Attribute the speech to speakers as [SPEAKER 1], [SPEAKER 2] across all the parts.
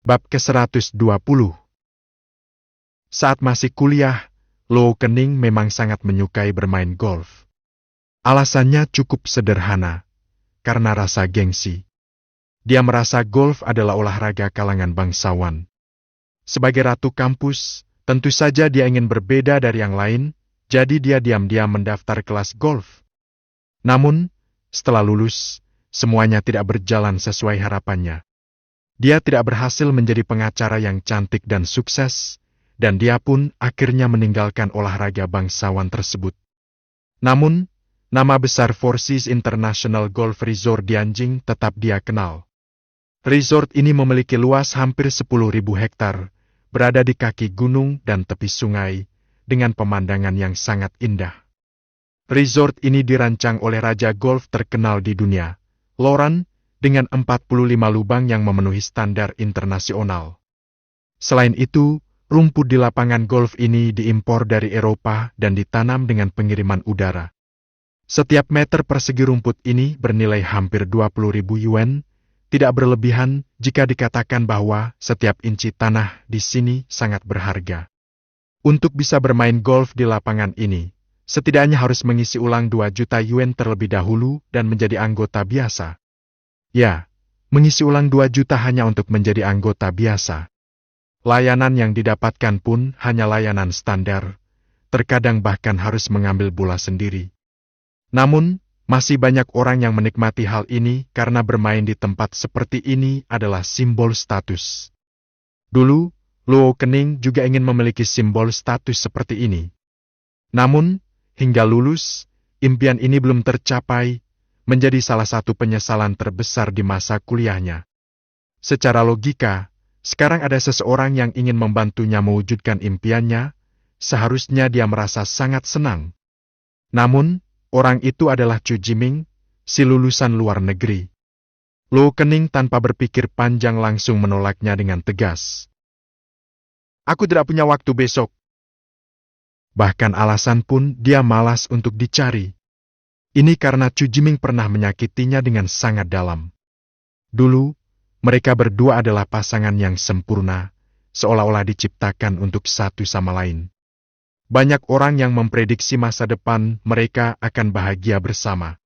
[SPEAKER 1] Bab ke-120. Saat masih kuliah, Luo Kening memang sangat menyukai bermain golf. Alasannya cukup sederhana, karena rasa gengsi. Dia merasa golf adalah olahraga kalangan bangsawan. Sebagai ratu kampus, tentu saja dia ingin berbeda dari yang lain, jadi dia diam-diam mendaftar kelas golf. Namun, setelah lulus, semuanya tidak berjalan sesuai harapannya. Dia tidak berhasil menjadi pengacara yang cantik dan sukses, dan dia pun akhirnya meninggalkan olahraga bangsawan tersebut. Namun, nama besar Four Seas International Golf Resort di Anjing tetap dia kenal. Resort ini memiliki luas hampir 10.000 hektar, berada di kaki gunung dan tepi sungai, dengan pemandangan yang sangat indah. Resort ini dirancang oleh raja golf terkenal di dunia, Loran, dengan 45 lubang yang memenuhi standar internasional. Selain itu, rumput di lapangan golf ini diimpor dari Eropa dan ditanam dengan pengiriman udara. Setiap meter persegi rumput ini bernilai hampir 20.000 yuan, tidak berlebihan jika dikatakan bahwa setiap inci tanah di sini sangat berharga. Untuk bisa bermain golf di lapangan ini, setidaknya harus mengisi ulang 2 juta yuan terlebih dahulu dan menjadi anggota biasa. Ya, mengisi ulang 2 juta hanya untuk menjadi anggota biasa. Layanan yang didapatkan pun hanya layanan standar, terkadang bahkan harus mengambil bola sendiri. Namun, masih banyak orang yang menikmati hal ini karena bermain di tempat seperti ini adalah simbol status. Dulu, Luo Kening juga ingin memiliki simbol status seperti ini. Namun, hingga lulus, impian ini belum tercapai, menjadi salah satu penyesalan terbesar di masa kuliahnya. Secara logika, sekarang ada seseorang yang ingin membantunya mewujudkan impiannya, seharusnya dia merasa sangat senang. Namun, orang itu adalah Chu Jiming, si lulusan luar negeri. Luo Kening tanpa berpikir panjang langsung menolaknya dengan tegas. "Aku tidak punya waktu besok." Bahkan alasan pun dia malas untuk dicari. Ini karena Chu Jiming pernah menyakitinya dengan sangat dalam. Dulu, mereka berdua adalah pasangan yang sempurna, seolah-olah diciptakan untuk satu sama lain. Banyak orang yang memprediksi masa depan mereka akan bahagia bersama.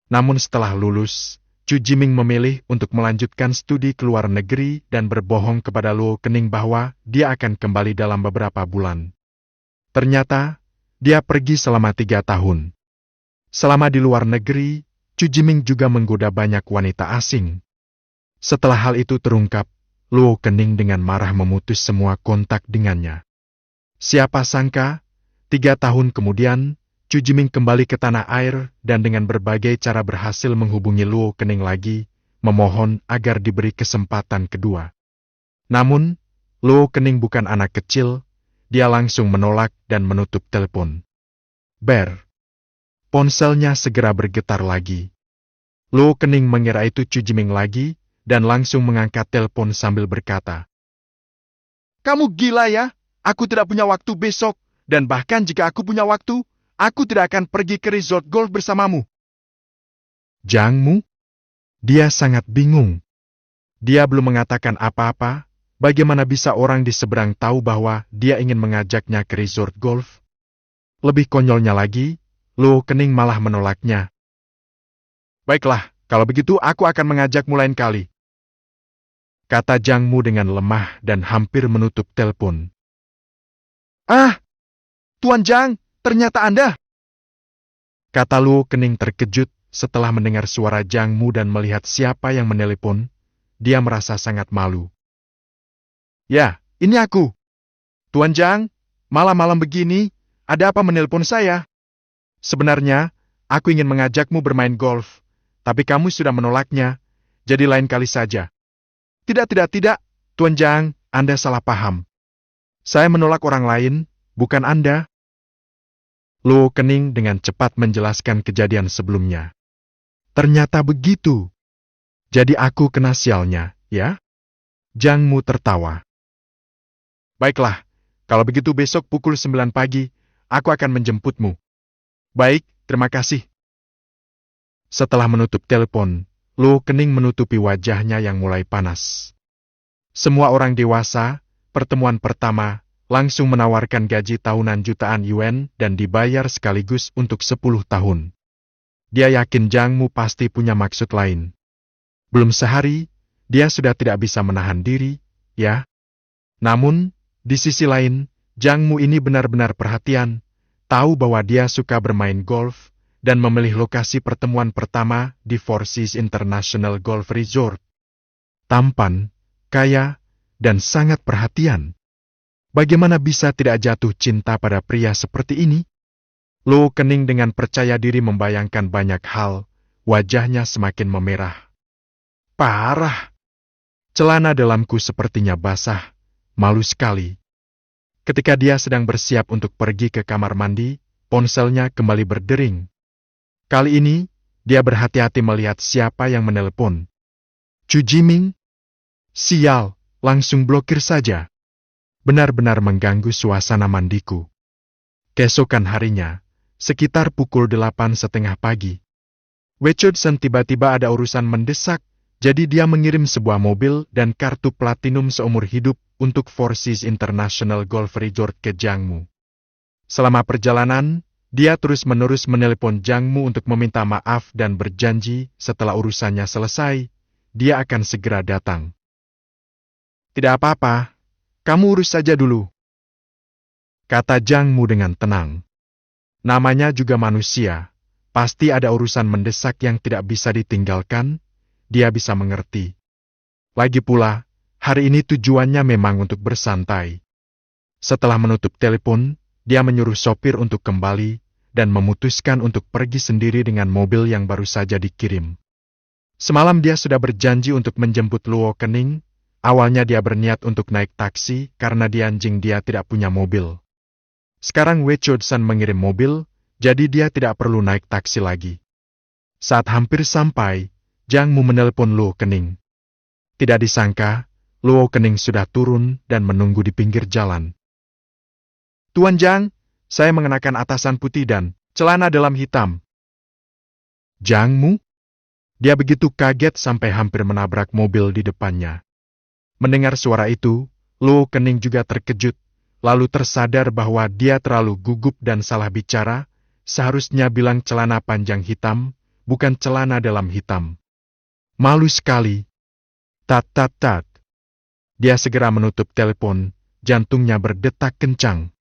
[SPEAKER 1] Namun setelah lulus, Chu Jiming memilih untuk melanjutkan studi ke luar negeri dan berbohong kepada Luo Kening bahwa dia akan kembali dalam beberapa bulan. Ternyata, dia pergi selama 3 tahun. Selama di luar negeri, Chu Jiming juga menggoda banyak wanita asing. Setelah hal itu terungkap, Luo Kening dengan marah memutus semua kontak dengannya. Siapa sangka, 3 tahun kemudian, Chu Jiming kembali ke tanah air dan dengan berbagai cara berhasil menghubungi Luo Kening lagi, memohon agar diberi kesempatan kedua. Namun, Luo Kening bukan anak kecil, dia langsung menolak dan menutup telepon. Ponselnya segera bergetar lagi. Luo Kening mengira itu Chu Jiming lagi, dan langsung mengangkat telepon sambil berkata, "Kamu gila ya? Aku tidak punya waktu besok, dan bahkan jika aku punya waktu, aku tidak akan pergi ke resort golf bersamamu." Jangmu? Dia sangat bingung. Dia belum mengatakan apa-apa, bagaimana bisa orang di seberang tahu bahwa dia ingin mengajaknya ke resort golf? Lebih konyolnya lagi, Luo Kening malah menolaknya. "Baiklah, kalau begitu aku akan mengajakmu lain kali," kata Jangmu dengan lemah dan hampir menutup telepon. "Ah, Tuan Jang, ternyata Anda!" kata Luo Kening terkejut setelah mendengar suara Jangmu dan melihat siapa yang menelepon. Dia merasa sangat malu. "Ya, ini aku. Tuan Jang, malam-malam begini, ada apa menelpon saya? Sebenarnya, aku ingin mengajakmu bermain golf, tapi kamu sudah menolaknya, jadi lain kali saja." Tidak, Tuan Jang, Anda salah paham. Saya menolak orang lain, bukan Anda." Luo Kening dengan cepat menjelaskan kejadian sebelumnya. "Ternyata begitu. Jadi aku kena sialnya, ya?" Jangmu tertawa. "Baiklah, kalau begitu besok pukul 9 pagi, aku akan menjemputmu." "Baik, terima kasih." Setelah menutup telepon, Luo Kening menutupi wajahnya yang mulai panas. Semua orang dewasa, pertemuan pertama, langsung menawarkan gaji tahunan jutaan yuan dan dibayar sekaligus untuk 10 tahun. Dia yakin Jang Mu pasti punya maksud lain. Belum sehari, dia sudah tidak bisa menahan diri, ya. Namun, di sisi lain, Jang Mu ini benar-benar perhatian, tahu bahwa dia suka bermain golf, dan memilih lokasi pertemuan pertama di Four Seas International Golf Resort. Tampan, kaya, dan sangat perhatian. Bagaimana bisa tidak jatuh cinta pada pria seperti ini? Luo Kening dengan percaya diri membayangkan banyak hal, wajahnya semakin memerah. Parah! Celana dalamku sepertinya basah, malu sekali. Ketika dia sedang bersiap untuk pergi ke kamar mandi, ponselnya kembali berdering. Kali ini, dia berhati-hati melihat siapa yang menelepon. Chu Jiming? Sial, langsung blokir saja. Benar-benar mengganggu suasana mandiku. Keesokan harinya, sekitar pukul 8:30 pagi. Wei Chodson tiba-tiba ada urusan mendesak, jadi dia mengirim sebuah mobil dan kartu platinum seumur hidup untuk Four Seas International Golf Resort ke Jang Mu. Selama perjalanan, dia terus-menerus menelepon Jang Mu untuk meminta maaf dan berjanji setelah urusannya selesai, dia akan segera datang. Tidak apa-apa. Kamu urus saja dulu, kata Jang Mu dengan tenang. Namanya juga manusia, pasti ada urusan mendesak yang tidak bisa ditinggalkan, dia bisa mengerti. Lagi pula, hari ini tujuannya memang untuk bersantai. Setelah menutup telepon, dia menyuruh sopir untuk kembali, dan memutuskan untuk pergi sendiri dengan mobil yang baru saja dikirim. Semalam dia sudah berjanji untuk menjemput Luo Kening. Awalnya dia berniat untuk naik taksi karena dia tidak punya mobil. Sekarang Wei Chodson mengirim mobil, jadi dia tidak perlu naik taksi lagi. Saat hampir sampai, Jang Mu menelpon Luo Kening. Tidak disangka, Luo Kening sudah turun dan menunggu di pinggir jalan. Tuan Jang, saya mengenakan atasan putih dan celana dalam hitam. Jang Mu? Dia begitu kaget sampai hampir menabrak mobil di depannya. Mendengar suara itu, Luo Kening juga terkejut, lalu tersadar bahwa dia terlalu gugup dan salah bicara, seharusnya bilang celana panjang hitam, bukan celana dalam hitam. Malu sekali. Tat tat tat. Dia segera menutup telepon, jantungnya berdetak kencang.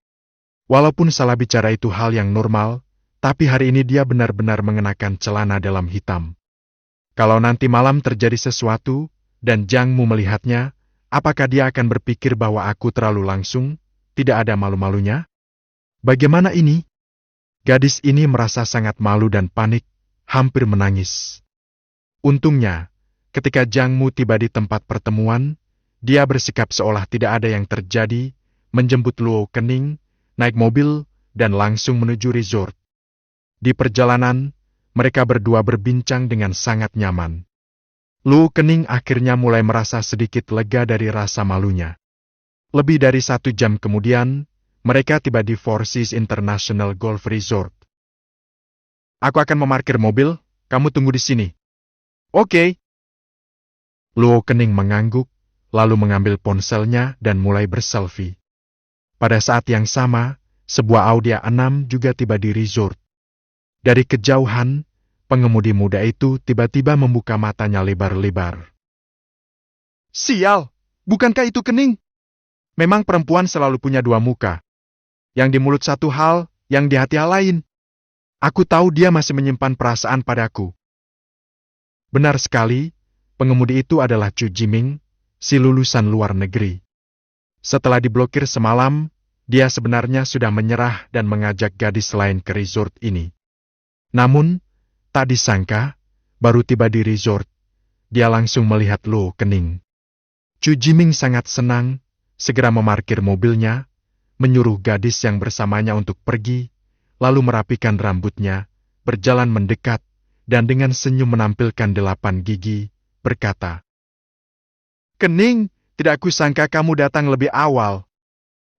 [SPEAKER 1] Walaupun salah bicara itu hal yang normal, tapi hari ini dia benar-benar mengenakan celana dalam hitam. Kalau nanti malam terjadi sesuatu, dan Jang Mu melihatnya, apakah dia akan berpikir bahwa aku terlalu langsung, tidak ada malu-malunya? Bagaimana ini? Gadis ini merasa sangat malu dan panik, hampir menangis. Untungnya, ketika Jang Mu tiba di tempat pertemuan, dia bersikap seolah tidak ada yang terjadi, menjemput Luo Kening, naik mobil, dan langsung menuju resort. Di perjalanan, mereka berdua berbincang dengan sangat nyaman. Luo Kening akhirnya mulai merasa sedikit lega dari rasa malunya. Lebih dari 1 jam kemudian, mereka tiba di Four Seas International Golf Resort. Aku akan memarkir mobil, kamu tunggu di sini. Oke. Luo Kening mengangguk, lalu mengambil ponselnya dan mulai berselfie. Pada saat yang sama, sebuah Audi A6 juga tiba di resort. Dari kejauhan, pengemudi muda itu tiba-tiba membuka matanya lebar-lebar. Sial, bukankah itu Kening? Memang perempuan selalu punya 2 muka. Yang di mulut satu hal, yang di hati hal lain. Aku tahu dia masih menyimpan perasaan padaku. Benar sekali, pengemudi itu adalah Chu Jiming, si lulusan luar negeri. Setelah diblokir semalam, dia sebenarnya sudah menyerah dan mengajak gadis lain ke resort ini. Namun, tak disangka, baru tiba di resort, dia langsung melihat Luo Kening. Chu Jiming sangat senang, segera memarkir mobilnya, menyuruh gadis yang bersamanya untuk pergi, lalu merapikan rambutnya, berjalan mendekat, dan dengan senyum menampilkan 8 gigi, berkata, Kening, tidak kusangka kamu datang lebih awal.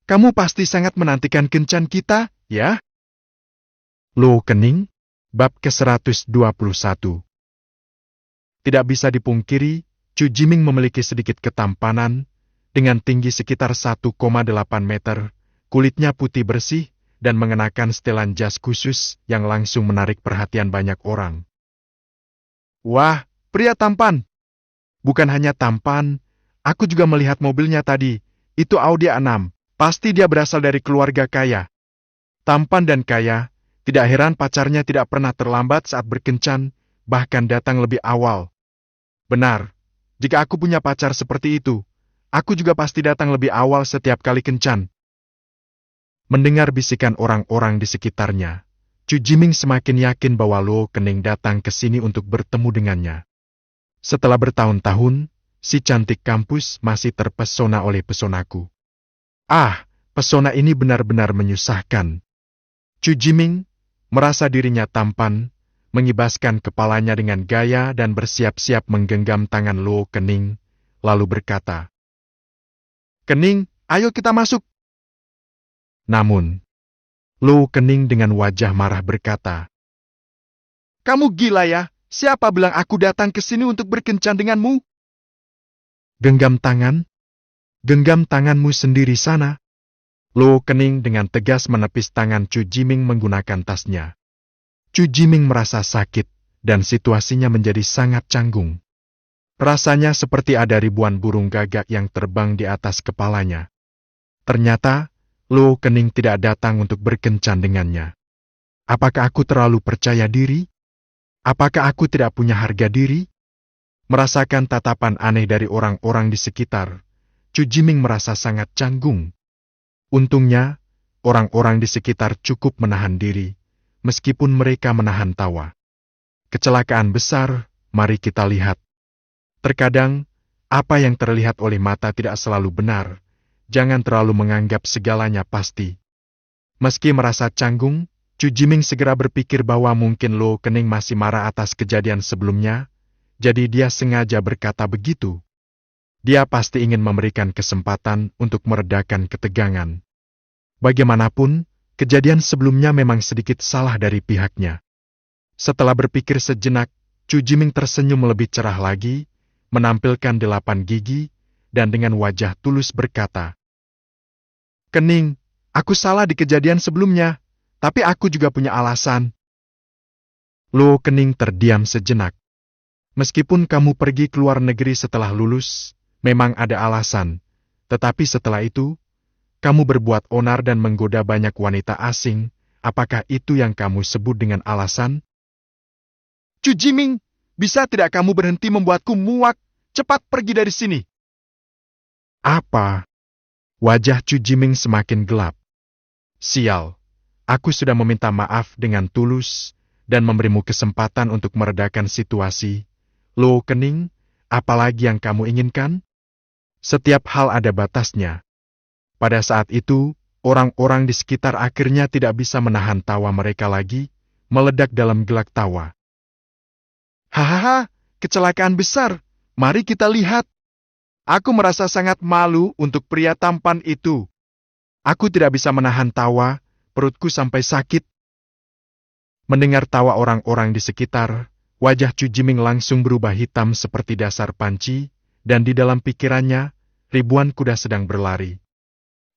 [SPEAKER 1] Kamu pasti sangat menantikan kencan kita, ya? Luo Kening, bab ke-121. Tidak bisa dipungkiri, Chu Jiming memiliki sedikit ketampanan, dengan tinggi sekitar 1,8 meter, kulitnya putih bersih, dan mengenakan setelan jas khusus yang langsung menarik perhatian banyak orang. Wah, pria tampan! Bukan hanya tampan, aku juga melihat mobilnya tadi. Itu Audi A6, pasti dia berasal dari keluarga kaya. Tampan dan kaya, tidak heran pacarnya tidak pernah terlambat saat berkencan, bahkan datang lebih awal. Benar, jika aku punya pacar seperti itu, aku juga pasti datang lebih awal setiap kali kencan. Mendengar bisikan orang-orang di sekitarnya, Chu Jiming semakin yakin bahwa Luo Kening datang ke sini untuk bertemu dengannya. Setelah bertahun-tahun, si cantik kampus masih terpesona oleh pesonaku. Ah, pesona ini benar-benar menyusahkan. Chu Jiming merasa dirinya tampan, mengibaskan kepalanya dengan gaya dan bersiap-siap menggenggam tangan Luo Kening, lalu berkata, "Kening, ayo kita masuk." Namun, Luo Kening dengan wajah marah berkata, "Kamu gila ya? Siapa bilang aku datang ke sini untuk berkencan denganmu?" Genggam tangan? Genggam tanganmu sendiri sana. Luo Kening dengan tegas menepis tangan Chu Jiming menggunakan tasnya. Chu Jiming merasa sakit, dan situasinya menjadi sangat canggung. Rasanya seperti ada ribuan burung gagak yang terbang di atas kepalanya. Ternyata, Luo Kening tidak datang untuk berkencan dengannya. Apakah aku terlalu percaya diri? Apakah aku tidak punya harga diri? Merasakan tatapan aneh dari orang-orang di sekitar, Chu Jiming merasa sangat canggung. Untungnya, orang-orang di sekitar cukup menahan diri, meskipun mereka menahan tawa. Kecelakaan besar, mari kita lihat. Terkadang, apa yang terlihat oleh mata tidak selalu benar. Jangan terlalu menganggap segalanya pasti. Meski merasa canggung, Chu Jiming segera berpikir bahwa mungkin Luo Kening masih marah atas kejadian sebelumnya, jadi dia sengaja berkata begitu. Dia pasti ingin memberikan kesempatan untuk meredakan ketegangan. Bagaimanapun, kejadian sebelumnya memang sedikit salah dari pihaknya. Setelah berpikir sejenak, Chu Jiming tersenyum lebih cerah lagi, menampilkan 8 gigi, dan dengan wajah tulus berkata, "Kening, aku salah di kejadian sebelumnya, tapi aku juga punya alasan." Luo Kening terdiam sejenak. "Meskipun kamu pergi ke luar negeri setelah lulus, memang ada alasan, tetapi setelah itu, kamu berbuat onar dan menggoda banyak wanita asing. Apakah itu yang kamu sebut dengan alasan?" "Chu Jiming, bisa tidak kamu berhenti membuatku muak? Cepat pergi dari sini." "Apa?" Wajah Chu Jiming semakin gelap. "Sial, aku sudah meminta maaf dengan tulus dan memberimu kesempatan untuk meredakan situasi. Luo Kening, apalagi yang kamu inginkan? Setiap hal ada batasnya." Pada saat itu, orang-orang di sekitar akhirnya tidak bisa menahan tawa mereka lagi, meledak dalam gelak tawa. "Hahaha, kecelakaan besar. Mari kita lihat. Aku merasa sangat malu untuk pria tampan itu. Aku tidak bisa menahan tawa, perutku sampai sakit." Mendengar tawa orang-orang di sekitar, wajah Chu Jiming langsung berubah hitam seperti dasar panci, dan di dalam pikirannya, ribuan kuda sedang berlari.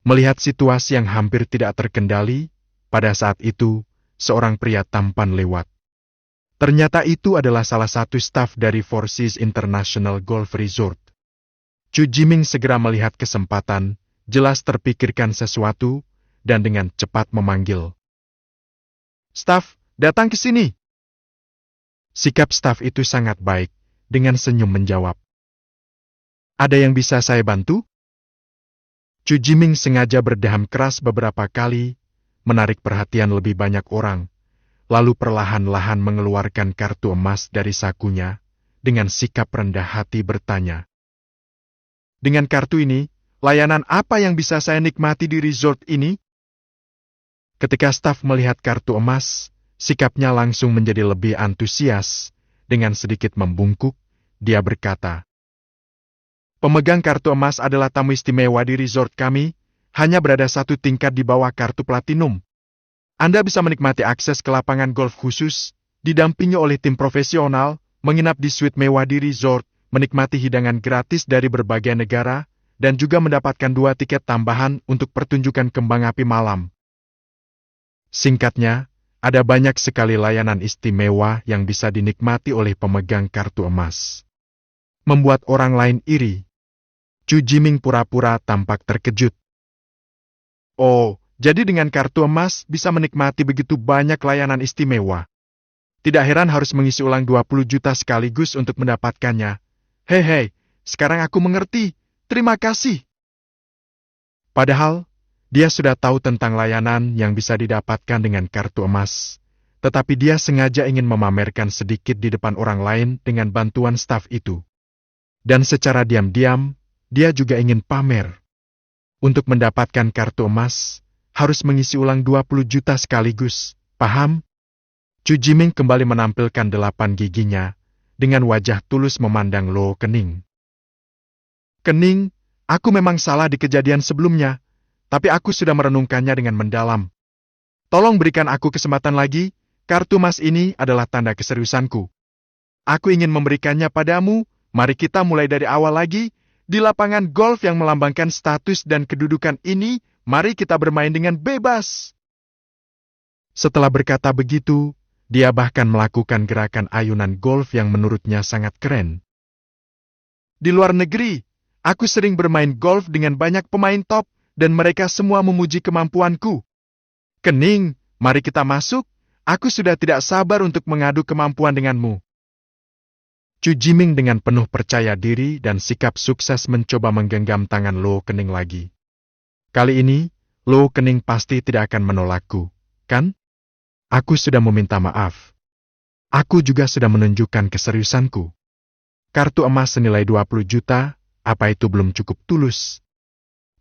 [SPEAKER 1] Melihat situasi yang hampir tidak terkendali, pada saat itu, seorang pria tampan lewat. Ternyata itu adalah salah satu staf dari Four Seas International Golf Resort. Chu Jiming segera melihat kesempatan, jelas terpikirkan sesuatu, dan dengan cepat memanggil, "Staf, datang ke sini." Sikap staf itu sangat baik, dengan senyum menjawab, "Ada yang bisa saya bantu?" Chu Jiming sengaja berdeham keras beberapa kali, menarik perhatian lebih banyak orang, lalu perlahan-lahan mengeluarkan kartu emas dari sakunya, dengan sikap rendah hati bertanya, "Dengan kartu ini, layanan apa yang bisa saya nikmati di resort ini?" Ketika staf melihat kartu emas, sikapnya langsung menjadi lebih antusias. Dengan sedikit membungkuk, dia berkata, "Pemegang kartu emas adalah tamu istimewa di resort kami, hanya berada satu tingkat di bawah kartu platinum. Anda bisa menikmati akses ke lapangan golf khusus, didampingi oleh tim profesional, menginap di suite mewah di resort, menikmati hidangan gratis dari berbagai negara, dan juga mendapatkan 2 tiket tambahan untuk pertunjukan kembang api malam. Singkatnya, ada banyak sekali layanan istimewa yang bisa dinikmati oleh pemegang kartu emas. Membuat orang lain iri. Chu Jiming pura-pura tampak terkejut. Oh, jadi dengan kartu emas bisa menikmati begitu banyak layanan istimewa. Tidak heran harus mengisi ulang 20 juta sekaligus untuk mendapatkannya. Hei, sekarang aku mengerti. Terima kasih. Padahal, dia sudah tahu tentang layanan yang bisa didapatkan dengan kartu emas. Tetapi dia sengaja ingin memamerkan sedikit di depan orang lain dengan bantuan staf itu. Dan secara diam-diam, dia juga ingin pamer. Untuk mendapatkan kartu emas, harus mengisi ulang 20 juta sekaligus. Paham? Chu Jiming kembali menampilkan 8 giginya, dengan wajah tulus memandang Lo Kening. Kening, aku memang salah di kejadian sebelumnya, tapi aku sudah merenungkannya dengan mendalam. Tolong berikan aku kesempatan lagi, kartu emas ini adalah tanda keseriusanku. Aku ingin memberikannya padamu, mari kita mulai dari awal lagi, di lapangan golf yang melambangkan status dan kedudukan ini, mari kita bermain dengan bebas. Setelah berkata begitu, dia bahkan melakukan gerakan ayunan golf yang menurutnya sangat keren. Di luar negeri, aku sering bermain golf dengan banyak pemain top, dan mereka semua memuji kemampuanku. Kening, mari kita masuk, aku sudah tidak sabar untuk mengadu kemampuan denganmu. Chu Jiming dengan penuh percaya diri dan sikap sukses mencoba menggenggam tangan Lo Kening lagi. Kali ini, Lo Kening pasti tidak akan menolakku, kan? Aku sudah meminta maaf. Aku juga sudah menunjukkan keseriusanku. Kartu emas senilai 20 juta, apa itu belum cukup tulus?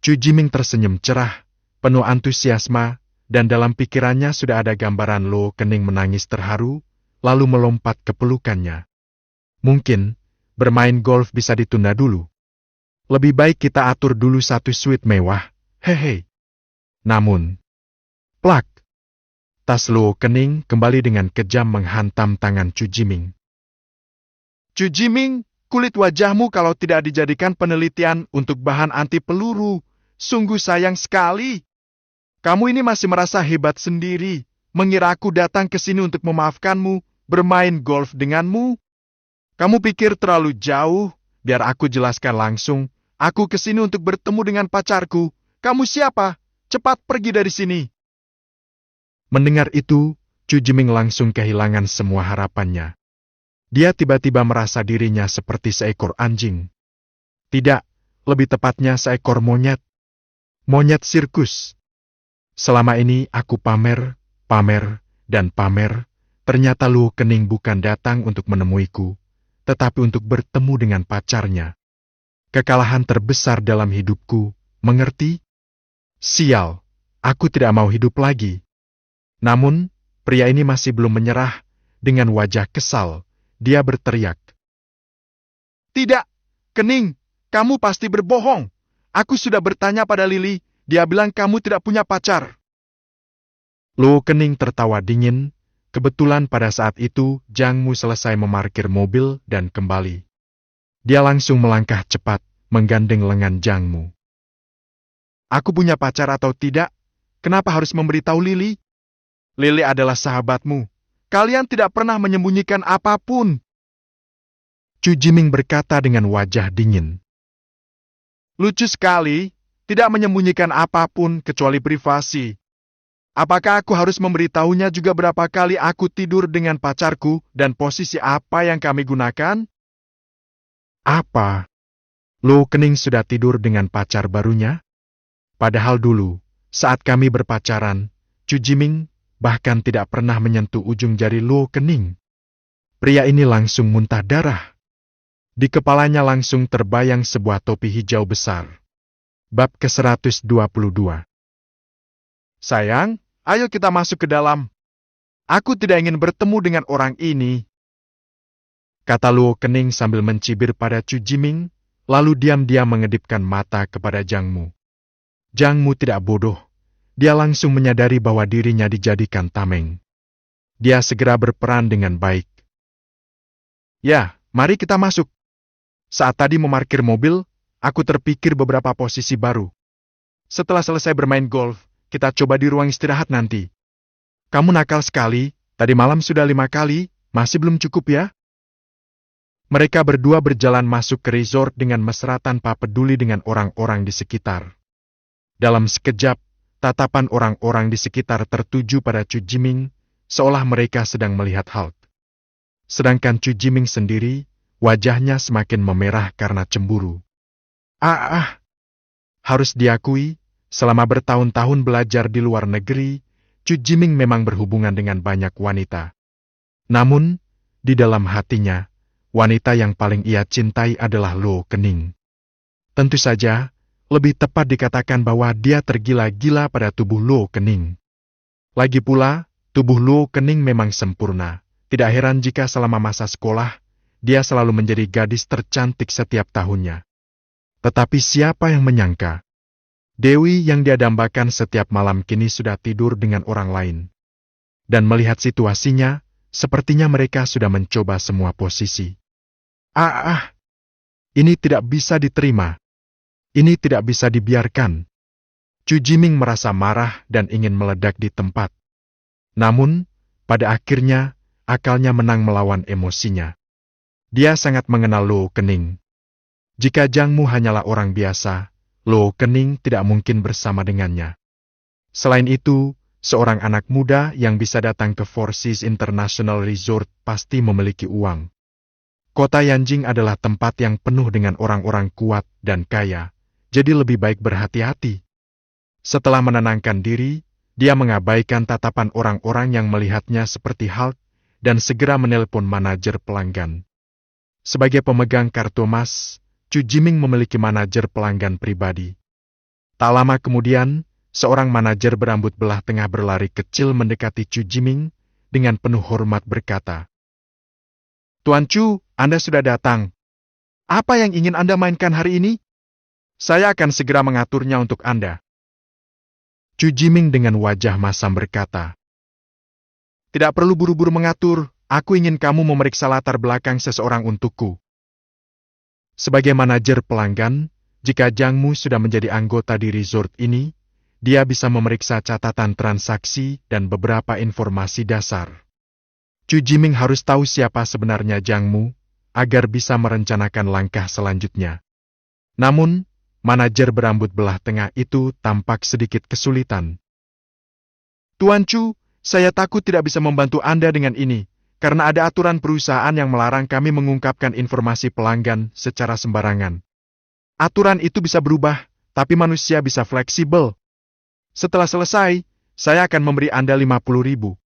[SPEAKER 1] Chu Jiming tersenyum cerah, penuh antusiasme, dan dalam pikirannya sudah ada gambaran Lo Kening menangis terharu, lalu melompat ke pelukannya. Mungkin, bermain golf bisa ditunda dulu. Lebih baik kita atur dulu satu suite mewah, hehe. Namun, plak! Tas Lo Kening kembali dengan kejam menghantam tangan Chu Jiming. Chu Jiming, kulit wajahmu kalau tidak dijadikan penelitian untuk bahan anti peluru, sungguh sayang sekali. Kamu ini masih merasa hebat sendiri, mengira aku datang ke sini untuk memaafkanmu, bermain golf denganmu. Kamu pikir terlalu jauh, biar aku jelaskan langsung. Aku ke sini untuk bertemu dengan pacarku. Kamu siapa? Cepat pergi dari sini. Mendengar itu, Chu Jiming langsung kehilangan semua harapannya. Dia tiba-tiba merasa dirinya seperti seekor anjing. Tidak, lebih tepatnya seekor monyet. Monyet sirkus. Selama ini aku pamer, dan pamer. Ternyata Lo Kening bukan datang untuk menemuiku, tetapi untuk bertemu dengan pacarnya. Kekalahan terbesar dalam hidupku, mengerti? Sial, aku tidak mau hidup lagi. Namun, pria ini masih belum menyerah. Dengan wajah kesal, dia berteriak. Tidak, Kening, kamu pasti berbohong. Aku sudah bertanya pada Lily, dia bilang kamu tidak punya pacar. Lo Kening tertawa dingin. Kebetulan pada saat itu, Jang Mu selesai memarkir mobil dan kembali. Dia langsung melangkah cepat, menggandeng lengan Jang Mu. Aku punya pacar atau tidak? Kenapa harus memberitahu Lily? Lily adalah sahabatmu. Kalian tidak pernah menyembunyikan apapun. Chu Jiming berkata dengan wajah dingin. Lucu sekali, tidak menyembunyikan apapun kecuali privasi. Apakah aku harus memberitahunya juga berapa kali aku tidur dengan pacarku dan posisi apa yang kami gunakan? Apa? Lo Kening sudah tidur dengan pacar barunya? Padahal dulu, saat kami berpacaran, Chu Jiming bahkan tidak pernah menyentuh ujung jari Lo Kening. Pria ini langsung muntah darah. Di kepalanya langsung terbayang sebuah topi hijau besar. Bab ke-122. Sayang, ayo kita masuk ke dalam. Aku tidak ingin bertemu dengan orang ini. Kata Lo Kening sambil mencibir pada Chu Jiming, lalu diam-diam mengedipkan mata kepada Jang Mu. Jang Mu tidak bodoh. Dia langsung menyadari bahwa dirinya dijadikan tameng. Dia segera berperan dengan baik. Ya, mari kita masuk. Saat tadi memarkir mobil, aku terpikir beberapa posisi baru. Setelah selesai bermain golf, kita coba di ruang istirahat nanti. Kamu nakal sekali, tadi malam sudah 5 kali, masih belum cukup ya? Mereka berdua berjalan masuk ke resort dengan mesra tanpa peduli dengan orang-orang di sekitar. Dalam sekejap, tatapan orang-orang di sekitar tertuju pada Chu Jiming, seolah mereka sedang melihat Hulk. Sedangkan Chu Jiming sendiri, wajahnya semakin memerah karena cemburu. Harus diakui, selama bertahun-tahun belajar di luar negeri, Chu Jiming memang berhubungan dengan banyak wanita. Namun, di dalam hatinya, wanita yang paling ia cintai adalah Luo Kening. Tentu saja, lebih tepat dikatakan bahwa dia tergila-gila pada tubuh Luo Kening. Lagi pula, tubuh Luo Kening memang sempurna. Tidak heran jika selama masa sekolah, dia selalu menjadi gadis tercantik setiap tahunnya. Tetapi siapa yang menyangka? Dewi yang dia dambakan setiap malam kini sudah tidur dengan orang lain. Dan melihat situasinya, sepertinya mereka sudah mencoba semua posisi. Ini tidak bisa diterima. Ini tidak bisa dibiarkan. Chu Jiming merasa marah dan ingin meledak di tempat. Namun, pada akhirnya, akalnya menang melawan emosinya. Dia sangat mengenal Luo Kening. Jika Jiang Mu hanyalah orang biasa, Luo Kening tidak mungkin bersama dengannya. Selain itu, seorang anak muda yang bisa datang ke Four Seas International Resort pasti memiliki uang. Kota Yanjing adalah tempat yang penuh dengan orang-orang kuat dan kaya, jadi lebih baik berhati-hati. Setelah menenangkan diri, dia mengabaikan tatapan orang-orang yang melihatnya seperti Hulk dan segera menelpon manajer pelanggan. Sebagai pemegang kartu emas, Chu Jiming memiliki manajer pelanggan pribadi. Tak lama kemudian, seorang manajer berambut belah tengah berlari kecil mendekati Chu Jiming dengan penuh hormat berkata, "Tuan Chu, Anda sudah datang. Apa yang ingin Anda mainkan hari ini? Saya akan segera mengaturnya untuk Anda." Chu Jiming dengan wajah masam berkata, "Tidak perlu buru-buru mengatur, aku ingin kamu memeriksa latar belakang seseorang untukku." Sebagai manajer pelanggan, jika Jiang Mu sudah menjadi anggota di resort ini, dia bisa memeriksa catatan transaksi dan beberapa informasi dasar. Chu Jiming harus tahu siapa sebenarnya Jiang Mu, agar bisa merencanakan langkah selanjutnya. Namun, manajer berambut belah tengah itu tampak sedikit kesulitan. "Tuan Chu, saya takut tidak bisa membantu Anda dengan ini, karena ada aturan perusahaan yang melarang kami mengungkapkan informasi pelanggan secara sembarangan. Aturan itu bisa berubah, tapi manusia bisa fleksibel. Setelah selesai, saya akan memberi Anda 50.000.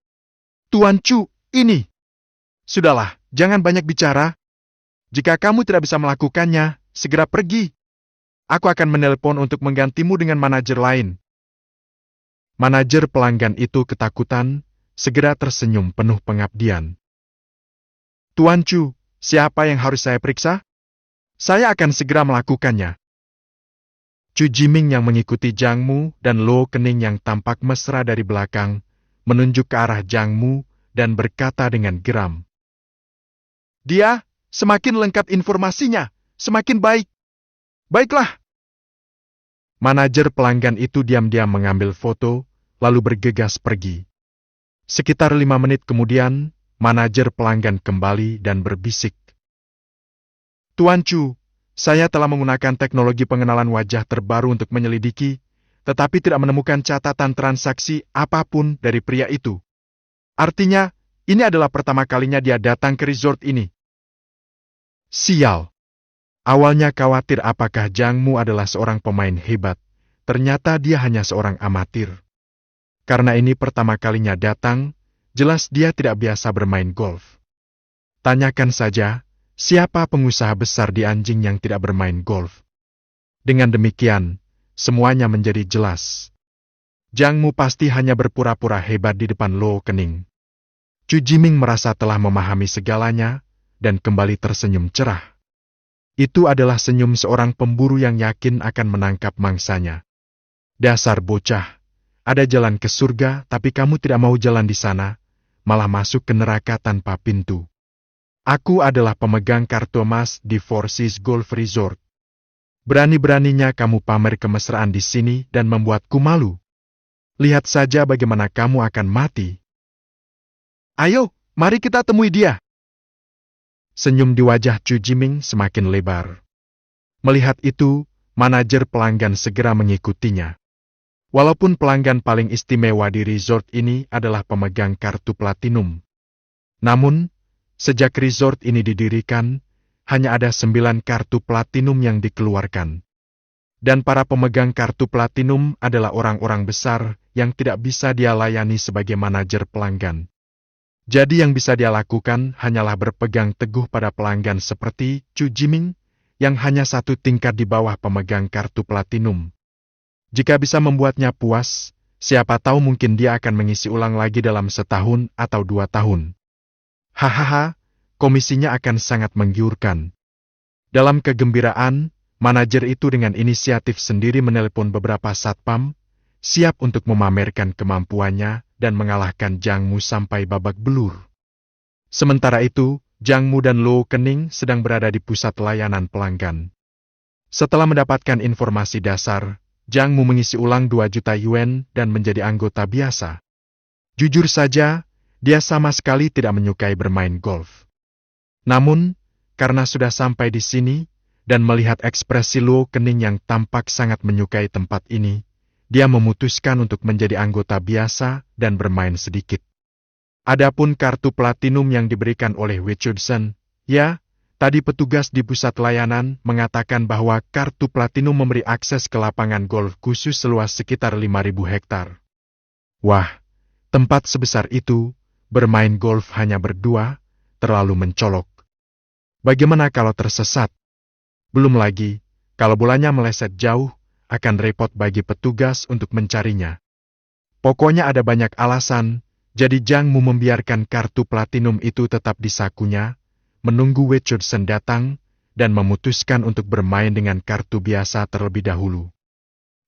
[SPEAKER 1] Tuan Chu, ini. Sudahlah, jangan banyak bicara. Jika kamu tidak bisa melakukannya, segera pergi. Aku akan menelpon untuk menggantimu dengan manajer lain." Manajer pelanggan itu ketakutan, segera tersenyum penuh pengabdian. "Tuan Chu, siapa yang harus saya periksa? Saya akan segera melakukannya." Chu Jiming yang mengikuti Jiang Mu dan Luo Kening yang tampak mesra dari belakang, menunjuk ke arah Jiang Mu dan berkata dengan geram, "Dia, semakin lengkap informasinya, semakin baik. Baiklah." Manajer pelanggan itu diam-diam mengambil foto, lalu bergegas pergi. Sekitar 5 menit kemudian, manajer pelanggan kembali dan berbisik, "Tuan Chu, saya telah menggunakan teknologi pengenalan wajah terbaru untuk menyelidiki, tetapi tidak menemukan catatan transaksi apapun dari pria itu. Artinya, ini adalah pertama kalinya dia datang ke resort ini." Sial. Awalnya khawatir apakah Jiang Mu adalah seorang pemain hebat, ternyata dia hanya seorang amatir. Karena ini pertama kalinya datang, jelas dia tidak biasa bermain golf. Tanyakan saja, siapa pengusaha besar di Anjing yang tidak bermain golf? Dengan demikian, semuanya menjadi jelas. Jiang Mu pasti hanya berpura-pura hebat di depan Luo Kening. Chu Jiming merasa telah memahami segalanya, dan kembali tersenyum cerah. Itu adalah senyum seorang pemburu yang yakin akan menangkap mangsanya. "Dasar bocah, ada jalan ke surga tapi kamu tidak mau jalan di sana, malah masuk ke neraka tanpa pintu. Aku adalah pemegang kartu emas di Four Seas Golf Resort." Berani-beraninya kamu pamer kemesraan di sini dan membuatku malu. Lihat saja bagaimana kamu akan mati. Ayo, mari kita temui dia. Senyum di wajah Chu Jiming semakin lebar. Melihat itu, manajer pelanggan segera mengikutinya. Walaupun pelanggan paling istimewa di resort ini adalah pemegang kartu platinum. Namun, sejak resort ini didirikan, hanya ada 9 kartu platinum yang dikeluarkan. Dan para pemegang kartu platinum adalah orang-orang besar yang tidak bisa dia layani sebagai manajer pelanggan. Jadi yang bisa dia lakukan hanyalah berpegang teguh pada pelanggan seperti Chu Jiming, yang hanya satu tingkat di bawah pemegang kartu platinum. Jika bisa membuatnya puas, siapa tahu mungkin dia akan mengisi ulang lagi dalam setahun atau 2 tahun. Hahaha, komisinya akan sangat menggiurkan. Dalam kegembiraan, manajer itu dengan inisiatif sendiri menelepon beberapa satpam, siap untuk memamerkan kemampuannya dan mengalahkan Jiang Mu sampai babak belur. Sementara itu, Jiang Mu dan Luo Kening sedang berada di pusat layanan pelanggan. Setelah mendapatkan informasi dasar, Jiang Mu mengisi ulang 2 juta yuan dan menjadi anggota biasa. Jujur saja, dia sama sekali tidak menyukai bermain golf. Namun, karena sudah sampai di sini, dan melihat ekspresi Luo Kening yang tampak sangat menyukai tempat ini, dia memutuskan untuk menjadi anggota biasa dan bermain sedikit. Adapun kartu platinum yang diberikan oleh Wei Chudsen, ya, tadi petugas di pusat layanan mengatakan bahwa kartu platinum memberi akses ke lapangan golf khusus seluas sekitar 5.000 hektar. Wah, tempat sebesar itu, bermain golf hanya berdua, terlalu mencolok. Bagaimana kalau tersesat? Belum lagi, kalau bolanya meleset jauh, akan repot bagi petugas untuk mencarinya. Pokoknya ada banyak alasan, jadi Jiang Mu membiarkan kartu platinum itu tetap di sakunya, menunggu Wei Chudsen datang, dan memutuskan untuk bermain dengan kartu biasa terlebih dahulu.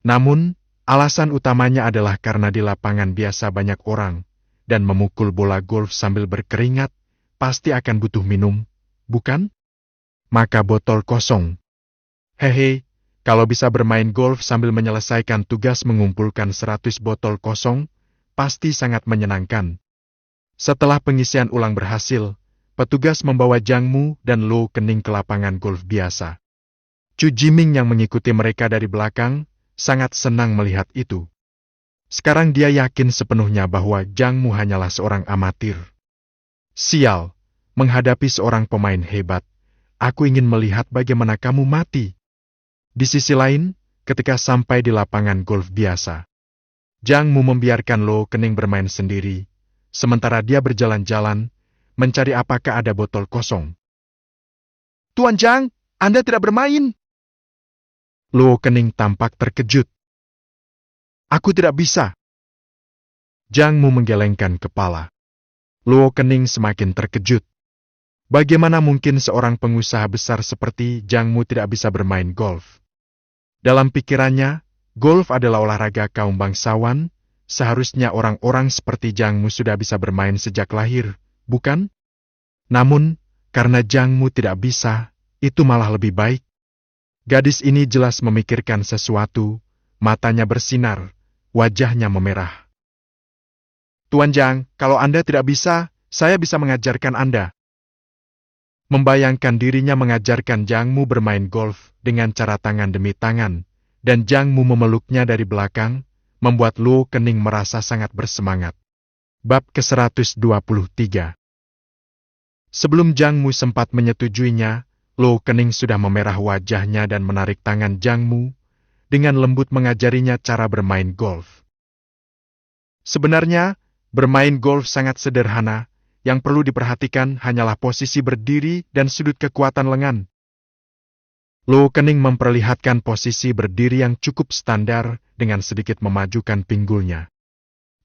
[SPEAKER 1] Namun, alasan utamanya adalah karena di lapangan biasa banyak orang, dan memukul bola golf sambil berkeringat, pasti akan butuh minum, bukan? Maka botol kosong. Hehe, kalau bisa bermain golf sambil menyelesaikan tugas mengumpulkan 100 botol kosong, pasti sangat menyenangkan. Setelah pengisian ulang berhasil, petugas membawa Jiang Mu dan Luo Kening ke lapangan golf biasa. Chu Jiming yang mengikuti mereka dari belakang, sangat senang melihat itu. Sekarang dia yakin sepenuhnya bahwa Jiang Mu hanyalah seorang amatir. Sial, menghadapi seorang pemain hebat, aku ingin melihat bagaimana kamu mati. Di sisi lain, ketika sampai di lapangan golf biasa, Jiang Mu membiarkan Luo Kening bermain sendiri, sementara dia berjalan-jalan, mencari apakah ada botol kosong. Tuan Jiang, Anda tidak bermain. Luo Kening tampak terkejut. Aku tidak bisa. Jiang Mu menggelengkan kepala. Luo Kening semakin terkejut. Bagaimana mungkin seorang pengusaha besar seperti Jiang Mu tidak bisa bermain golf? Dalam pikirannya, golf adalah olahraga kaum bangsawan, seharusnya orang-orang seperti Jiang Mu sudah bisa bermain sejak lahir, bukan? Namun, karena Jiang Mu tidak bisa, itu malah lebih baik. Gadis ini jelas memikirkan sesuatu, matanya bersinar, wajahnya memerah. Tuan Jiang, kalau Anda tidak bisa, saya bisa mengajarkan Anda. Membayangkan dirinya mengajarkan Jiang Mu bermain golf dengan cara tangan demi tangan, dan Jiang Mu memeluknya dari belakang, membuat Luo Kening merasa sangat bersemangat. Bab ke-123. Sebelum Jiang Mu sempat menyetujuinya, Luo Kening sudah memerah wajahnya dan menarik tangan Jiang Mu, dengan lembut mengajarinya cara bermain golf. Sebenarnya, bermain golf sangat sederhana, yang perlu diperhatikan hanyalah posisi berdiri dan sudut kekuatan lengan. Luo Kening memperlihatkan posisi berdiri yang cukup standar dengan sedikit memajukan pinggulnya.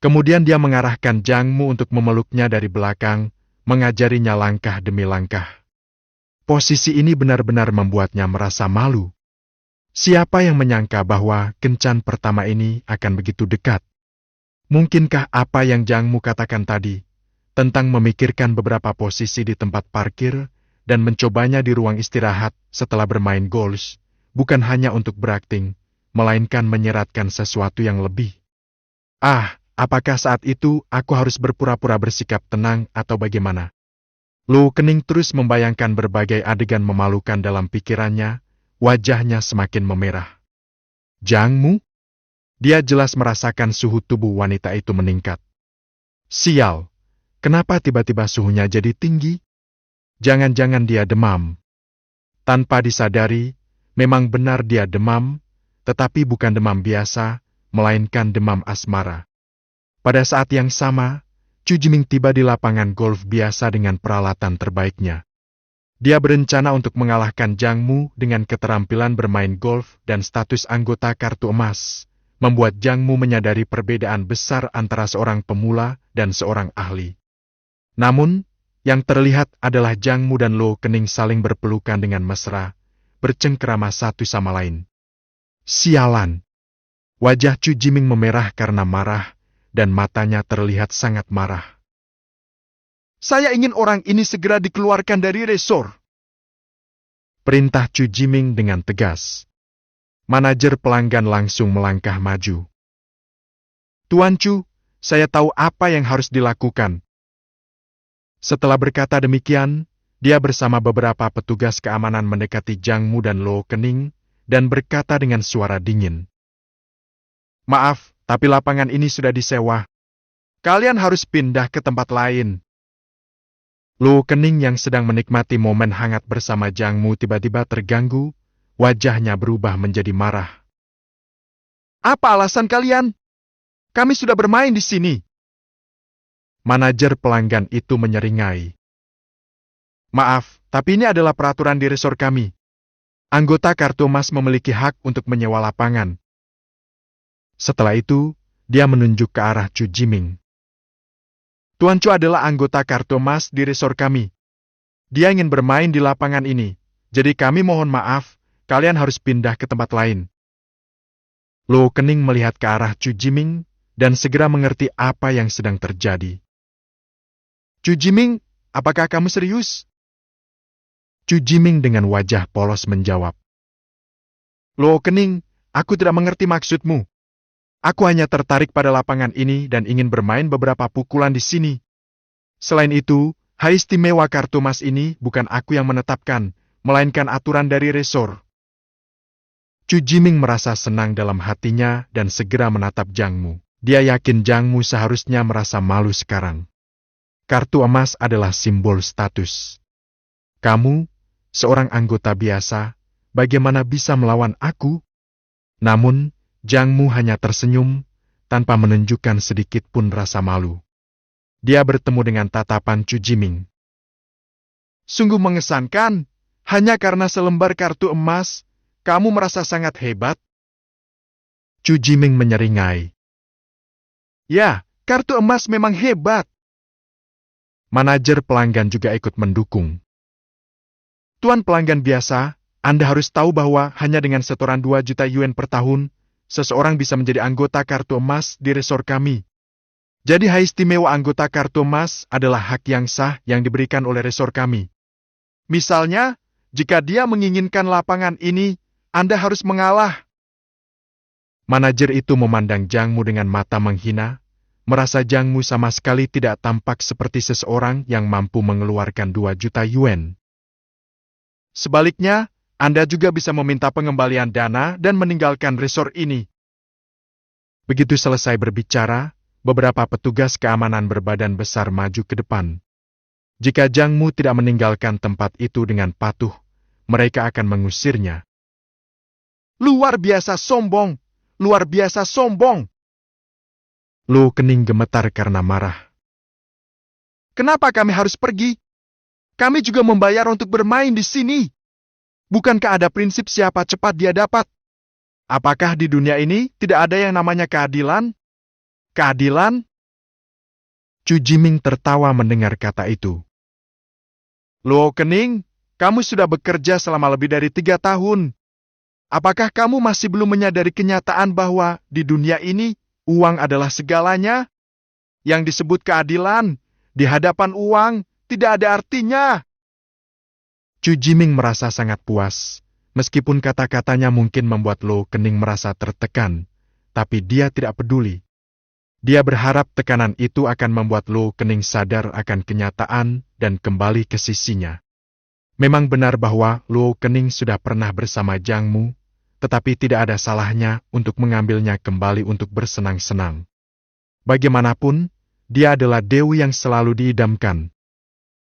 [SPEAKER 1] Kemudian dia mengarahkan Jiang Mu untuk memeluknya dari belakang, mengajarinya langkah demi langkah. Posisi ini benar-benar membuatnya merasa malu. Siapa yang menyangka bahwa kencan pertama ini akan begitu dekat? Mungkinkah apa yang Jiang Mu katakan tadi, tentang memikirkan beberapa posisi di tempat parkir, dan mencobanya di ruang istirahat setelah bermain golf, bukan hanya untuk berakting, melainkan menyeratkan sesuatu yang lebih. Ah, apakah saat itu aku harus berpura-pura bersikap tenang atau bagaimana? Lu Kening terus membayangkan berbagai adegan memalukan dalam pikirannya, wajahnya semakin memerah. Jangmu? Dia jelas merasakan suhu tubuh wanita itu meningkat. Sial, kenapa tiba-tiba suhunya jadi tinggi? Jangan-jangan dia demam. Tanpa disadari, memang benar dia demam, tetapi bukan demam biasa, melainkan demam asmara. Pada saat yang sama, Chu Jiming tiba di lapangan golf biasa dengan peralatan terbaiknya. Dia berencana untuk mengalahkan Jang Mu dengan keterampilan bermain golf dan status anggota kartu emas, membuat Jang Mu menyadari perbedaan besar antara seorang pemula dan seorang ahli. Namun, yang terlihat adalah Jang Mu dan Lo Kening saling berpelukan dengan mesra, bercengkerama satu sama lain. Sialan! Wajah Chu Jiming memerah karena marah, dan matanya terlihat sangat marah. Saya ingin orang ini segera dikeluarkan dari resor. Perintah Chu Jiming dengan tegas. Manajer pelanggan langsung melangkah maju. Tuan Chu, saya tahu apa yang harus dilakukan. Setelah berkata demikian, dia bersama beberapa petugas keamanan mendekati Jang Mu dan Lo Kening, dan berkata dengan suara dingin. Maaf, tapi lapangan ini sudah disewa. Kalian harus pindah ke tempat lain. Lo Kening yang sedang menikmati momen hangat bersama Jang Mu tiba-tiba terganggu, wajahnya berubah menjadi marah. Apa alasan kalian? Kami sudah bermain di sini. Manajer pelanggan itu menyeringai. Maaf, tapi ini adalah peraturan di resor kami. Anggota kartu emas memiliki hak untuk menyewa lapangan. Setelah itu, dia menunjuk ke arah Chu Jiming. Tuan Chu adalah anggota kartu emas di resor kami. Dia ingin bermain di lapangan ini, jadi kami mohon maaf, kalian harus pindah ke tempat lain. Lo Kening melihat ke arah Chu Jiming, dan segera mengerti apa yang sedang terjadi. Chu Jiming, apakah kamu serius? Chu Jiming dengan wajah polos menjawab. Lo Kening, aku tidak mengerti maksudmu. Aku hanya tertarik pada lapangan ini dan ingin bermain beberapa pukulan di sini. Selain itu, hak istimewa kartu emas ini bukan aku yang menetapkan, melainkan aturan dari resor. Chu Jiming merasa senang dalam hatinya dan segera menatap Jang Mu. Dia yakin Jang Mu seharusnya merasa malu sekarang. Kartu emas adalah simbol status. Kamu, seorang anggota biasa, bagaimana bisa melawan aku? Namun, Jang Mu hanya tersenyum, tanpa menunjukkan sedikit pun rasa malu. Dia bertemu dengan tatapan Chu Jiming. Sungguh mengesankan, hanya karena selembar kartu emas, kamu merasa sangat hebat? Chu Jiming menyeringai. Ya, kartu emas memang hebat. Manajer pelanggan juga ikut mendukung. Tuan pelanggan biasa, Anda harus tahu bahwa hanya dengan setoran 2 juta yuan per tahun, seseorang bisa menjadi anggota kartu emas di resor kami. Jadi hak istimewa anggota kartu emas adalah hak yang sah yang diberikan oleh resor kami. Misalnya, jika dia menginginkan lapangan ini, Anda harus mengalah. Manajer itu memandang Jang Mu dengan mata menghina, merasa Jang Mu sama sekali tidak tampak seperti seseorang yang mampu mengeluarkan 2 juta yuan. Sebaliknya, Anda juga bisa meminta pengembalian dana dan meninggalkan resor ini. Begitu selesai berbicara, beberapa petugas keamanan berbadan besar maju ke depan. Jika Jang Mu tidak meninggalkan tempat itu dengan patuh, mereka akan mengusirnya. Luar biasa sombong! Luar biasa sombong! Lo Kening gemetar karena marah. Kenapa kami harus pergi? Kami juga membayar untuk bermain di sini. Bukankah ada prinsip siapa cepat dia dapat? Apakah di dunia ini tidak ada yang namanya keadilan? Keadilan? Chu Jiming tertawa mendengar kata itu. Lo Kening, kamu sudah bekerja selama lebih dari 3 tahun. Apakah kamu masih belum menyadari kenyataan bahwa di dunia ini, uang adalah segalanya? Yang disebut keadilan, di hadapan uang, tidak ada artinya. Chu Jiming merasa sangat puas, Meskipun kata-katanya mungkin membuat Lo Kening merasa tertekan, tapi dia tidak peduli. Dia berharap tekanan itu akan membuat Lo Kening sadar akan kenyataan dan kembali ke sisinya. Memang benar bahwa Lo Kening sudah pernah bersama Jiang Mu, tetapi tidak ada salahnya untuk mengambilnya kembali untuk bersenang-senang. Bagaimanapun, dia adalah dewi yang selalu diidamkan.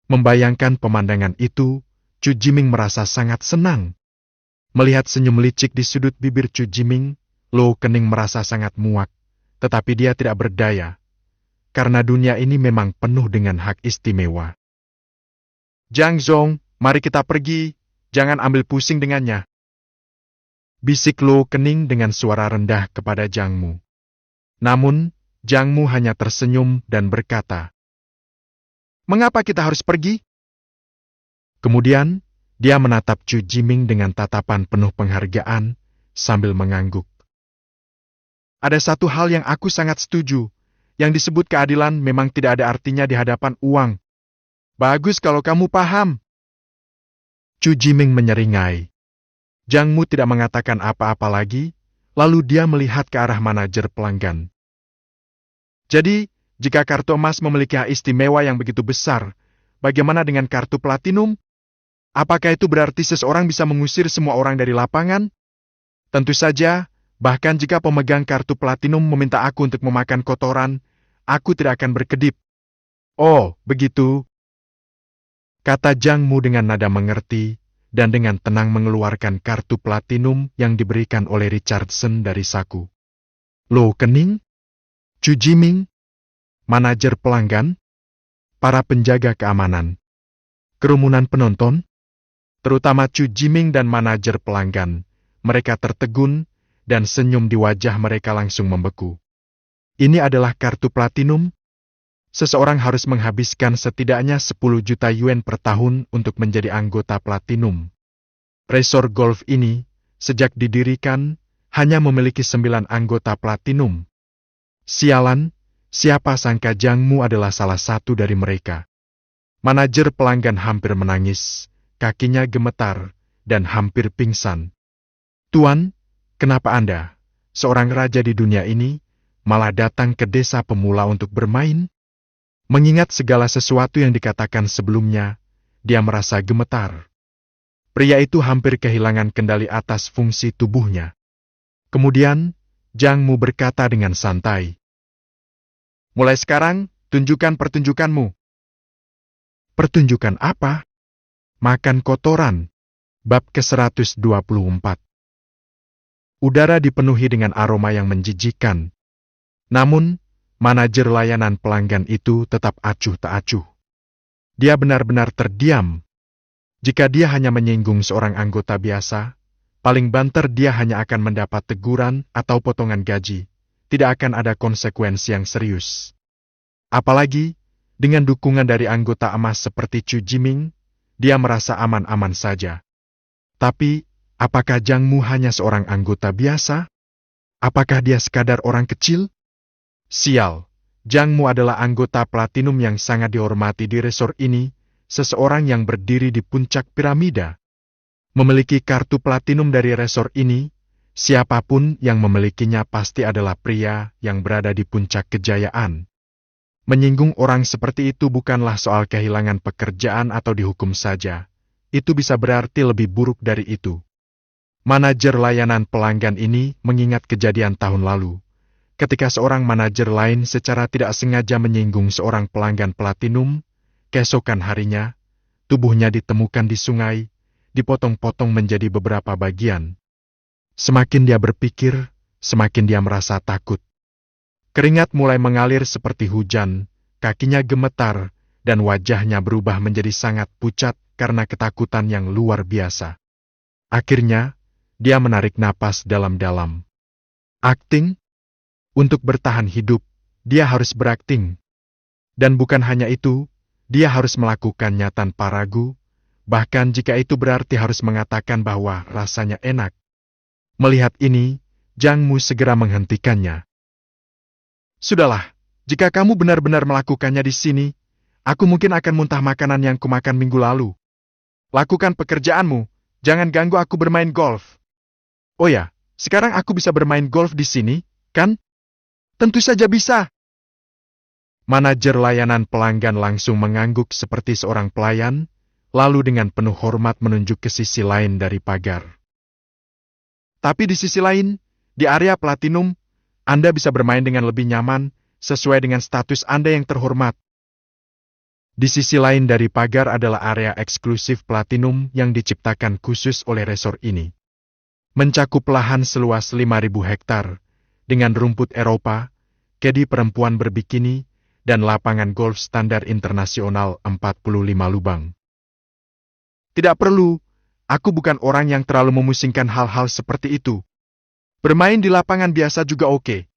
[SPEAKER 1] Membayangkan pemandangan itu, Chu Jiming merasa sangat senang. Melihat senyum licik di sudut bibir Chu Jiming, Lo Kening merasa sangat muak, tetapi dia tidak berdaya, karena dunia ini memang penuh dengan hak istimewa. "Jiang Zong, mari kita pergi, jangan ambil pusing dengannya," bisik Lo Kening dengan suara rendah kepada Jiang Mu. Namun, Jiang Mu hanya tersenyum dan berkata, "Mengapa kita harus pergi?" Kemudian, dia menatap Chu Jiming dengan tatapan penuh penghargaan sambil mengangguk. "Ada satu hal yang aku sangat setuju. Yang disebut keadilan memang tidak ada artinya di hadapan uang. Bagus kalau kamu paham." Chu Jiming menyeringai. Jiang Mu tidak mengatakan apa-apa lagi, lalu dia melihat ke arah manajer pelanggan. "Jadi, jika kartu emas memiliki hak istimewa yang begitu besar, bagaimana dengan kartu platinum? Apakah itu berarti seseorang bisa mengusir semua orang dari lapangan? Tentu saja, bahkan jika pemegang kartu platinum meminta aku untuk memakan kotoran, aku tidak akan berkedip." "Oh, begitu," kata Jiang Mu dengan nada mengerti, dan dengan tenang mengeluarkan kartu platinum yang diberikan oleh Richardson dari saku. Lo Kening, Chu Jiming, manajer pelanggan, para penjaga keamanan, kerumunan penonton, terutama Chu Jiming dan manajer pelanggan, mereka tertegun, dan senyum di wajah mereka langsung membeku. Ini adalah kartu platinum. Seseorang harus menghabiskan setidaknya 10 juta yuan per tahun untuk menjadi anggota platinum. Resor golf ini, sejak didirikan, hanya memiliki 9 anggota platinum. Sialan, siapa sangka Jiang Mu adalah salah satu dari mereka. Manajer pelanggan hampir menangis, kakinya gemetar, dan hampir pingsan. "Tuan, kenapa Anda, seorang raja di dunia ini, malah datang ke desa pemula untuk bermain?" Mengingat segala sesuatu yang dikatakan sebelumnya, dia merasa gemetar. Pria itu hampir kehilangan kendali atas fungsi tubuhnya. Kemudian, Jiang Mu berkata dengan santai, "Mulai sekarang, tunjukkan pertunjukanmu." "Pertunjukan apa?" "Makan kotoran." Bab ke-124. Udara dipenuhi dengan aroma yang menjijikkan. Namun, manajer layanan pelanggan itu tetap acuh tak acuh. Dia benar-benar terdiam. Jika dia hanya menyinggung seorang anggota biasa, paling banter dia hanya akan mendapat teguran atau potongan gaji. Tidak akan ada konsekuensi yang serius. Apalagi, dengan dukungan dari anggota emas seperti Chu Jiming, dia merasa aman-aman saja. Tapi, apakah Jiang Mu hanya seorang anggota biasa? Apakah dia sekadar orang kecil? Sial, Jiang Mu adalah anggota platinum yang sangat dihormati di resor ini, seseorang yang berdiri di puncak piramida. Memiliki kartu platinum dari resor ini, siapapun yang memilikinya pasti adalah pria yang berada di puncak kejayaan. Menyinggung orang seperti itu bukanlah soal kehilangan pekerjaan atau dihukum saja. Itu bisa berarti lebih buruk dari itu. Manajer layanan pelanggan ini mengingat kejadian tahun lalu, ketika seorang manajer lain secara tidak sengaja menyinggung seorang pelanggan platinum. Keesokan harinya, tubuhnya ditemukan di sungai, dipotong-potong menjadi beberapa bagian. Semakin dia berpikir, semakin dia merasa takut. Keringat mulai mengalir seperti hujan, kakinya gemetar, dan wajahnya berubah menjadi sangat pucat karena ketakutan yang luar biasa. Akhirnya, dia menarik napas dalam-dalam. Akting? Untuk bertahan hidup, dia harus berakting. Dan bukan hanya itu, dia harus melakukannya tanpa ragu, bahkan jika itu berarti harus mengatakan bahwa rasanya enak. Melihat ini, Jiang Mu segera menghentikannya. "Sudahlah, jika kamu benar-benar melakukannya di sini, aku mungkin akan muntah makanan yang kumakan minggu lalu. Lakukan pekerjaanmu, Jangan ganggu aku bermain golf. Oh ya, sekarang aku bisa bermain golf di sini, kan? Tentu saja bisa. Manajer layanan pelanggan langsung mengangguk seperti seorang pelayan, lalu dengan penuh hormat menunjuk ke sisi lain dari pagar. Tapi di sisi lain, di area Platinum, Anda bisa bermain dengan lebih nyaman, sesuai dengan status Anda yang terhormat. Di sisi lain dari pagar adalah area eksklusif Platinum yang diciptakan khusus oleh resort ini. Mencakup lahan seluas 5.000 hektar, dengan rumput Eropa, kedi perempuan berbikini, dan lapangan golf standar internasional 45 lubang. Tidak perlu, aku bukan orang yang terlalu memusingkan hal-hal seperti itu. Bermain di lapangan biasa juga oke.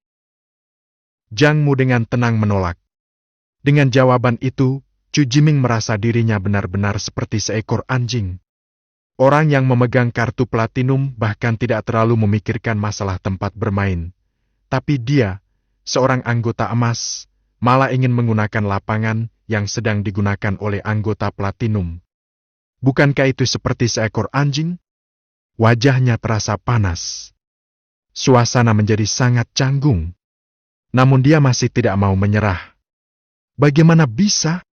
[SPEAKER 1] Zhang Mu dengan tenang menolak. Dengan jawaban itu, Chu Jiming merasa dirinya benar-benar seperti seekor anjing. Orang yang memegang kartu platinum bahkan tidak terlalu memikirkan masalah tempat bermain. Tapi dia, seorang anggota emas, malah ingin menggunakan lapangan yang sedang digunakan oleh anggota platinum. Bukankah itu seperti seekor anjing? Wajahnya terasa panas. Suasana menjadi sangat canggung. Namun dia masih tidak mau menyerah. Bagaimana bisa?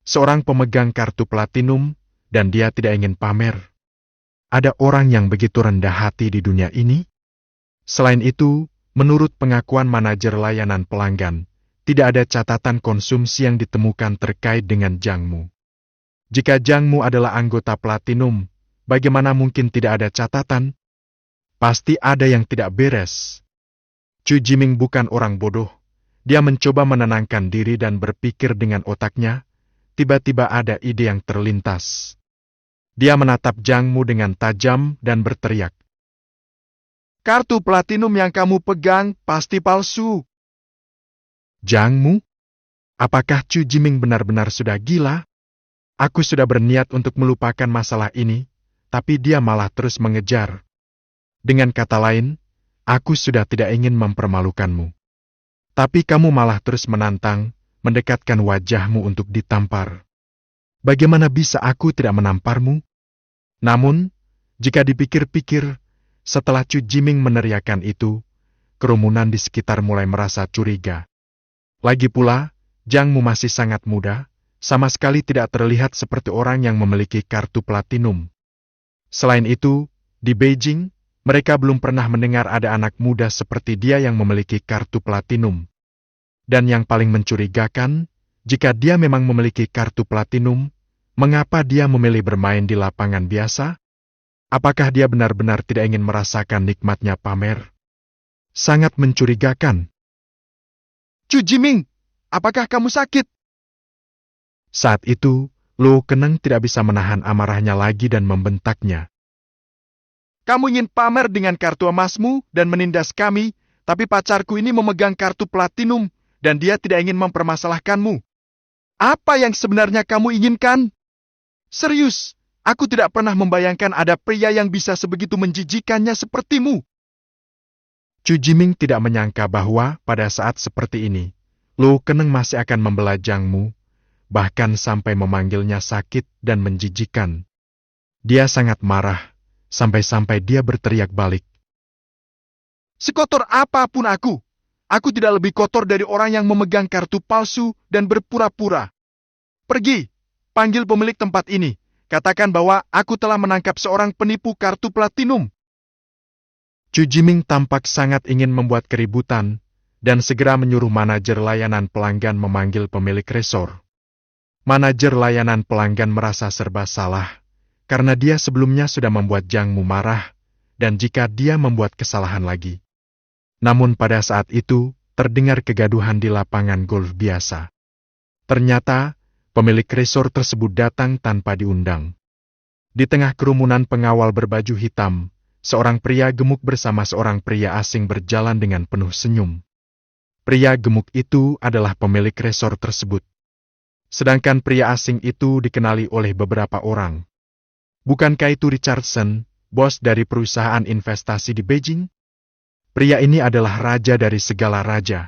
[SPEAKER 1] Seorang pemegang kartu platinum, dan dia tidak ingin pamer. Ada orang yang begitu rendah hati di dunia ini? Selain itu, menurut pengakuan manajer layanan pelanggan, tidak ada catatan konsumsi yang ditemukan terkait dengan Zhang Mu. Jika Zhang Mu adalah anggota platinum, bagaimana mungkin tidak ada catatan? Pasti ada yang tidak beres. Chu Jiming bukan orang bodoh. Dia mencoba menenangkan diri dan berpikir dengan otaknya. Tiba-tiba ada ide yang terlintas. Dia menatap Zhang Mu dengan tajam dan berteriak. Kartu platinum yang kamu pegang pasti palsu. Zhang Mu? Apakah Chu Jiming benar-benar sudah gila? Aku sudah berniat untuk melupakan masalah ini, tapi dia malah terus mengejar. Dengan kata lain, aku sudah tidak ingin mempermalukanmu. Tapi kamu malah terus menantang, mendekatkan wajahmu untuk ditampar. Bagaimana bisa aku tidak menamparmu? Namun, jika dipikir-pikir, setelah Chu Jiming meneriakkan itu, kerumunan di sekitar mulai merasa curiga. Lagi pula, Zhang Mu masih sangat muda, sama sekali tidak terlihat seperti orang yang memiliki kartu platinum. Selain itu, di Beijing, mereka belum pernah mendengar ada anak muda seperti dia yang memiliki kartu platinum. Dan yang paling mencurigakan, jika dia memang memiliki kartu platinum, mengapa dia memilih bermain di lapangan biasa? Apakah dia benar-benar tidak ingin merasakan nikmatnya pamer? Sangat mencurigakan. Chu Jiming, apakah kamu sakit? Saat itu, Lo Keneng tidak bisa menahan amarahnya lagi dan membentaknya. Kamu ingin pamer dengan kartu emasmu dan menindas kami, tapi pacarku ini memegang kartu platinum dan dia tidak ingin mempermasalahkanmu. Apa yang sebenarnya kamu inginkan? Serius, aku tidak pernah membayangkan ada pria yang bisa sebegitu menjijikannya sepertimu. Chu Jiming tidak menyangka bahwa pada saat seperti ini, Lo Keneng masih akan membela Zhang Mu, bahkan sampai memanggilnya sakit dan menjijikan. Dia sangat marah, sampai-sampai dia berteriak balik. Sekotor apapun aku tidak lebih kotor dari orang yang memegang kartu palsu dan berpura-pura. Pergi, panggil pemilik tempat ini, katakan bahwa aku telah menangkap seorang penipu kartu platinum. Chu Jiming tampak sangat ingin membuat keributan, dan segera menyuruh manajer layanan pelanggan memanggil pemilik resor. Manajer layanan pelanggan merasa serba salah, karena dia sebelumnya sudah membuat Zhang Mu marah, dan jika dia membuat kesalahan lagi. Namun pada saat itu, terdengar kegaduhan di lapangan golf biasa. Ternyata, pemilik resor tersebut datang tanpa diundang. Di tengah kerumunan pengawal berbaju hitam, seorang pria gemuk bersama seorang pria asing berjalan dengan penuh senyum. Pria gemuk itu adalah pemilik resor tersebut. Sedangkan pria asing itu dikenali oleh beberapa orang. Bukankah itu Richardson, bos dari perusahaan investasi di Beijing? Pria ini adalah raja dari segala raja.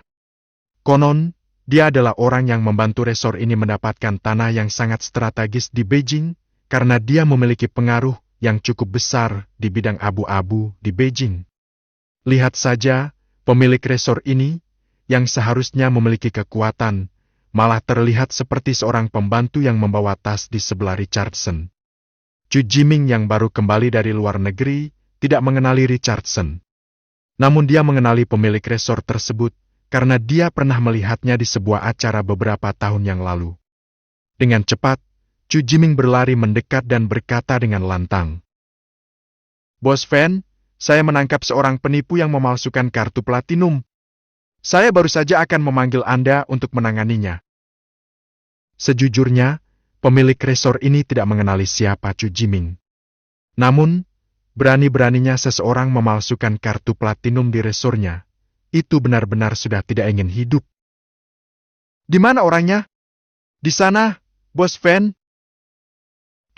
[SPEAKER 1] Konon, dia adalah orang yang membantu resor ini mendapatkan tanah yang sangat strategis di Beijing, karena dia memiliki pengaruh yang cukup besar di bidang abu-abu di Beijing. Lihat saja, pemilik resor ini, yang seharusnya memiliki kekuatan, malah terlihat seperti seorang pembantu yang membawa tas di sebelah Richardson. Chu Jiming yang baru kembali dari luar negeri, tidak mengenali Richardson. Namun dia mengenali pemilik resor tersebut, karena dia pernah melihatnya di sebuah acara beberapa tahun yang lalu. Dengan cepat, Chu Jiming berlari mendekat dan berkata dengan lantang, "Bos Fan, saya menangkap seorang penipu yang memalsukan kartu platinum. Saya baru saja akan memanggil Anda untuk menanganinya." Sejujurnya, pemilik resor ini tidak mengenali siapa Chu Jiming. Namun, berani-beraninya seseorang memalsukan kartu platinum di resornya. Itu benar-benar sudah tidak ingin hidup. "Di mana orangnya?" "Di sana, Bos Fan."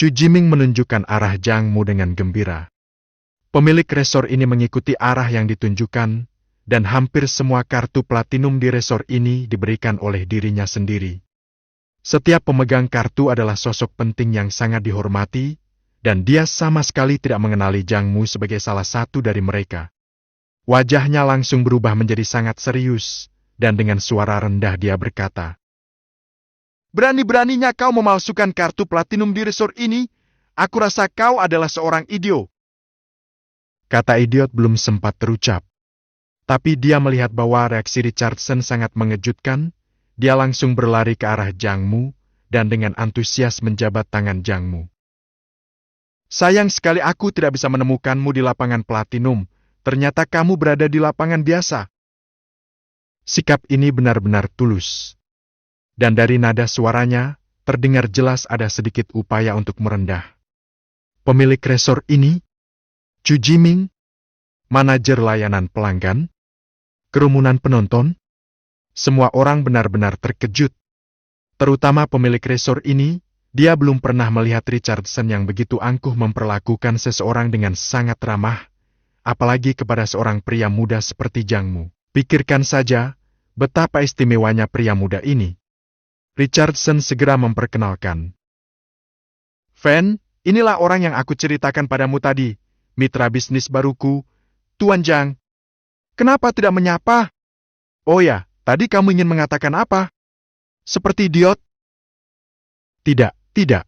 [SPEAKER 1] Chu Jiming menunjukkan arah Jiang Mu dengan gembira. Pemilik resor ini mengikuti arah yang ditunjukkan, dan hampir semua kartu platinum di resor ini diberikan oleh dirinya sendiri. Setiap pemegang kartu adalah sosok penting yang sangat dihormati, dan dia sama sekali tidak mengenali Jiang Mu sebagai salah satu dari mereka. Wajahnya langsung berubah menjadi sangat serius, dan dengan suara rendah dia berkata, "Berani-beraninya kau memalsukan kartu platinum di resor ini? Aku rasa kau adalah seorang idiot." Kata idiot belum sempat terucap. Tapi dia melihat bahwa reaksi Richardson sangat mengejutkan. Dia langsung berlari ke arah Jiang Mu, dan dengan antusias menjabat tangan Jiang Mu. "Sayang sekali aku tidak bisa menemukanmu di lapangan platinum. Ternyata kamu berada di lapangan biasa." Sikap ini benar-benar tulus. Dan dari nada suaranya, terdengar jelas ada sedikit upaya untuk merendah. Pemilik resor ini, Chu Jiming, manajer layanan pelanggan, kerumunan penonton, semua orang benar-benar terkejut. Terutama pemilik resor ini, dia belum pernah melihat Richardson yang begitu angkuh memperlakukan seseorang dengan sangat ramah, apalagi kepada seorang pria muda seperti Jiang Mu. Pikirkan saja, betapa istimewanya pria muda ini. Richardson segera memperkenalkan. "Fan, inilah orang yang aku ceritakan padamu tadi, mitra bisnis baruku, Tuan Jiang. Kenapa tidak menyapa? Oh ya, tadi kamu ingin mengatakan apa? Seperti idiot?" "Tidak, tidak.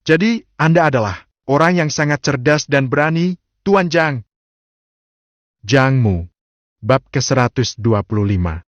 [SPEAKER 1] Jadi, Anda adalah orang yang sangat cerdas dan berani, Tuan Jiang." Jiang Mu, bab ke-125.